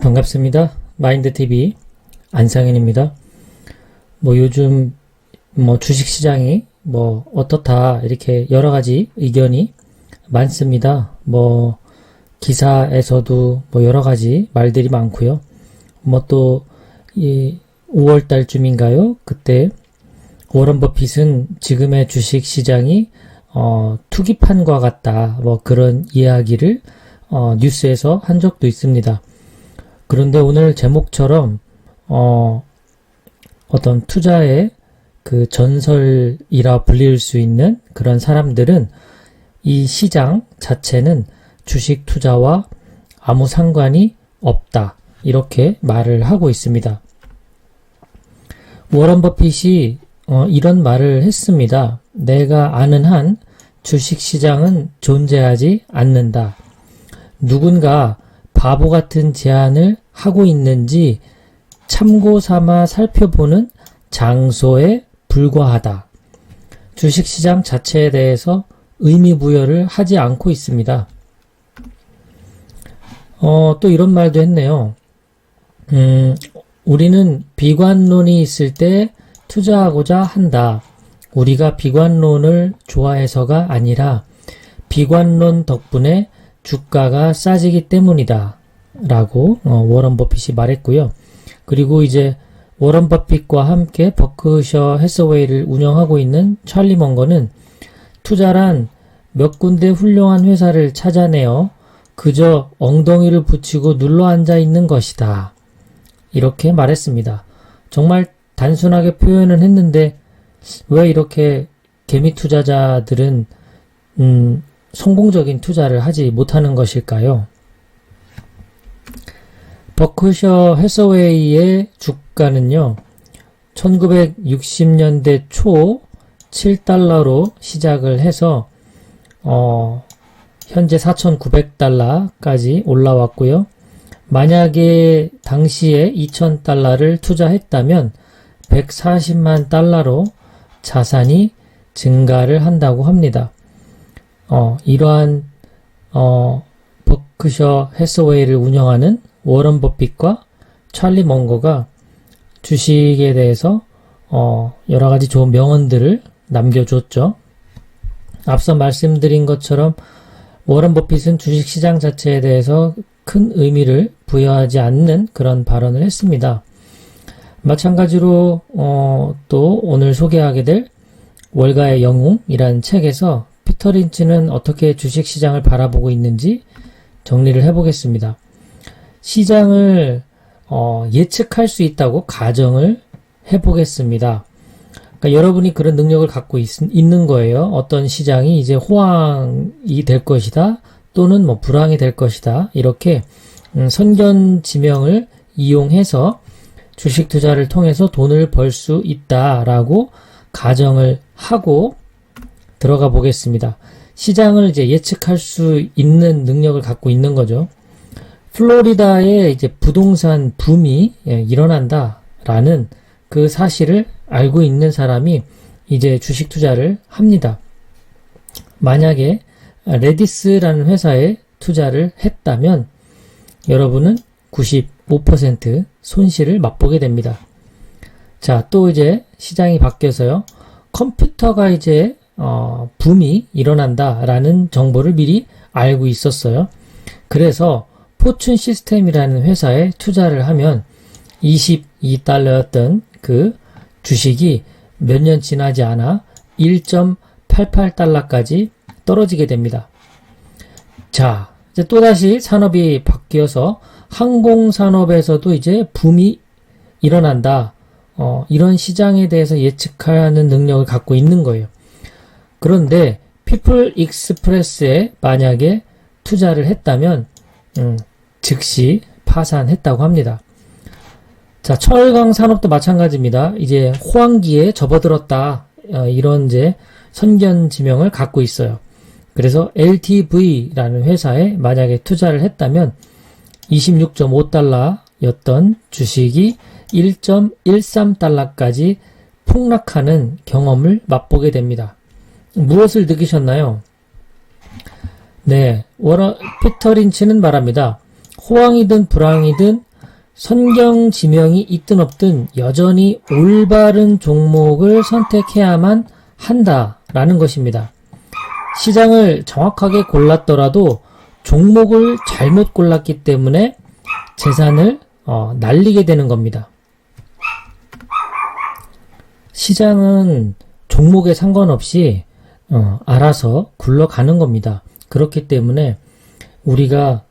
반갑습니다. 마인드TV 안상현입니다. 요즘 주식시장이 어떻다 이렇게 여러가지 의견이 많습니다. 기사에서도 여러가지 말들이 많고요. 또 이 5월달쯤인가요? 그때 워런 버핏은 지금의 주식시장이 투기판과 같다 그런 이야기를 뉴스에서 한 적도 있습니다. 그런데 오늘 제목처럼 어떤 투자의 그 전설이라 불릴 수 있는 그런 사람들은 이 시장 자체는 주식 투자와 아무 상관이 없다 이렇게 말을 하고 있습니다. 워런 버핏이 이런 말을 했습니다. 내가 아는 한 주식시장은 존재하지 않는다. 누군가 바보 같은 제안을 하고 있는지 참고 삼아 살펴보는 장소에 불과하다. 주식시장 자체에 대해서 의미 부여를 하지 않고 있습니다. 또 이런 말도 했네요. 우리는 비관론이 있을 때 투자하고자 한다. 우리가 비관론을 좋아해서가 아니라 비관론 덕분에 주가가 싸지기 때문이다. 라고 워런 버핏이 말했고요. 그리고 이제 워런 버핏과 함께 버크셔 해서웨이를 운영하고 있는 찰리 먼거는 투자란 몇 군데 훌륭한 회사를 찾아내어 그저 엉덩이를 붙이고 눌러 앉아 있는 것이다. 이렇게 말했습니다. 정말 단순하게 표현은 했는데 왜 이렇게 개미 투자자들은 성공적인 투자를 하지 못하는 것일까요? 버크셔 해서웨이의 주가는요, 1960년대 초 7달러로 시작을 해서 현재 4,900달러까지 올라왔고요. 만약에 당시에 2,000달러를 투자했다면 140만 달러로 자산이 증가를 한다고 합니다. 이러한 버크셔 해서웨이를 운영하는 워런 버핏과 찰리 먼거가 주식에 대해서 여러가지 좋은 명언들을 남겨줬죠. 앞서 말씀드린 것처럼 워런 버핏은 주식시장 자체에 대해서 큰 의미를 부여하지 않는 그런 발언을 했습니다. 마찬가지로 또 오늘 소개하게 될 월가의 영웅이라는 책에서 피터 린치는 어떻게 주식시장을 바라보고 있는지 정리를 해보겠습니다. 시장을 예측할 수 있다고 가정을 해보겠습니다. 그러니까 여러분이 그런 능력을 갖고 있는 거예요. 어떤 시장이 이제 호황이 될 것이다 또는 불황이 될 것이다 이렇게 선견지명을 이용해서 주식 투자를 통해서 돈을 벌 수 있다라고 가정을 하고 들어가 보겠습니다. 시장을 이제 예측할 수 있는 능력을 갖고 있는 거죠. 플로리다에 이제 부동산 붐이 일어난다라는 그 사실을 알고 있는 사람이 이제 주식 투자를 합니다. 만약에 레디스라는 회사에 투자를 했다면 여러분은 95% 손실을 맛보게 됩니다. 자, 또 이제 시장이 바뀌어서요. 컴퓨터가 이제 붐이 일어난다라는 정보를 미리 알고 있었어요. 그래서 포춘 시스템이라는 회사에 투자를 하면 22달러였던 그 주식이 몇 년 지나지 않아 1.88달러까지 떨어지게 됩니다. 자, 이제 또다시 산업이 바뀌어서 항공산업에서도 이제 붐이 일어난다. 이런 시장에 대해서 예측하는 능력을 갖고 있는 거예요. 그런데 피플 익스프레스에 만약에 투자를 했다면 즉시 파산했다고 합니다. 자, 철강 산업도 마찬가지입니다. 이제 호황기에 접어들었다. 이런 이제 선견지명을 갖고 있어요. 그래서 LTV라는 회사에 만약에 투자를 했다면 26.5달러였던 주식이 1.13달러까지 폭락하는 경험을 맛보게 됩니다. 무엇을 느끼셨나요? 네, 피터 린치는 말합니다. 호황이든 불황이든 선경 지명이 있든 없든 여전히 올바른 종목을 선택해야만 한다라는 것입니다. 시장을 정확하게 골랐더라도 종목을 잘못 골랐기 때문에 재산을 날리게 되는 겁니다. 시장은 종목에 상관없이 알아서 굴러가는 겁니다. 그렇기 때문에 우리가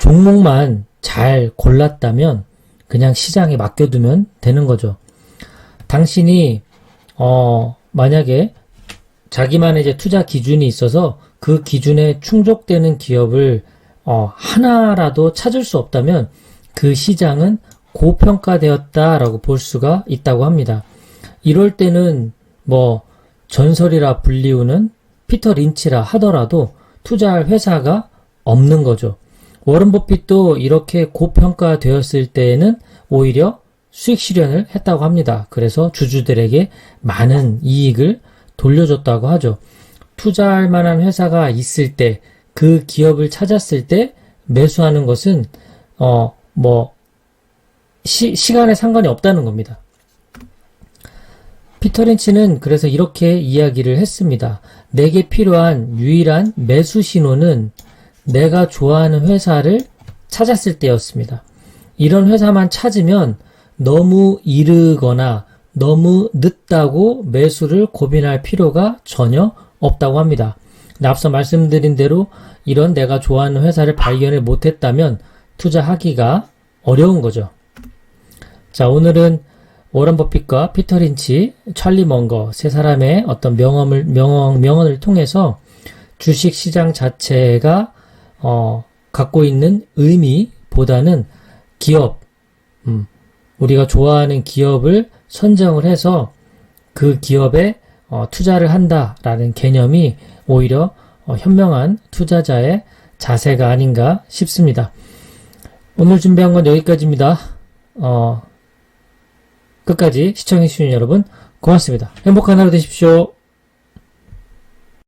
종목만 잘 골랐다면 그냥 시장에 맡겨두면 되는 거죠. 당신이 만약에 자기만의 이제 투자 기준이 있어서 그 기준에 충족되는 기업을 하나라도 찾을 수 없다면 그 시장은 고평가되었다라고 볼 수가 있다고 합니다. 이럴 때는 뭐 전설이라 불리우는 피터 린치라 하더라도 투자할 회사가 없는 거죠. 워런 버핏도 이렇게 고평가되었을 때에는 오히려 수익 실현을 했다고 합니다. 그래서 주주들에게 많은 이익을 돌려줬다고 하죠. 투자할 만한 회사가 있을 때, 그 기업을 찾았을 때 매수하는 것은 시간에 상관이 없다는 겁니다. 피터 린치는 그래서 이렇게 이야기를 했습니다. 내게 필요한 유일한 매수 신호는 내가 좋아하는 회사를 찾았을 때였습니다. 이런 회사만 찾으면 너무 이르거나 너무 늦다고 매수를 고민할 필요가 전혀 없다고 합니다. 앞서 말씀드린 대로 이런 내가 좋아하는 회사를 발견을 못했다면 투자하기가 어려운 거죠. 자, 오늘은 워런 버핏과 피터 린치, 찰리 먼거 세 사람의 어떤 명언을 통해서 주식 시장 자체가 갖고 있는 의미보다는 기업, 우리가 좋아하는 기업을 선정을 해서 그 기업에 투자를 한다라는 개념이 오히려 현명한 투자자의 자세가 아닌가 싶습니다. 오늘 준비한 건 여기까지입니다. 끝까지 시청해주신 여러분 고맙습니다. 행복한 하루 되십시오.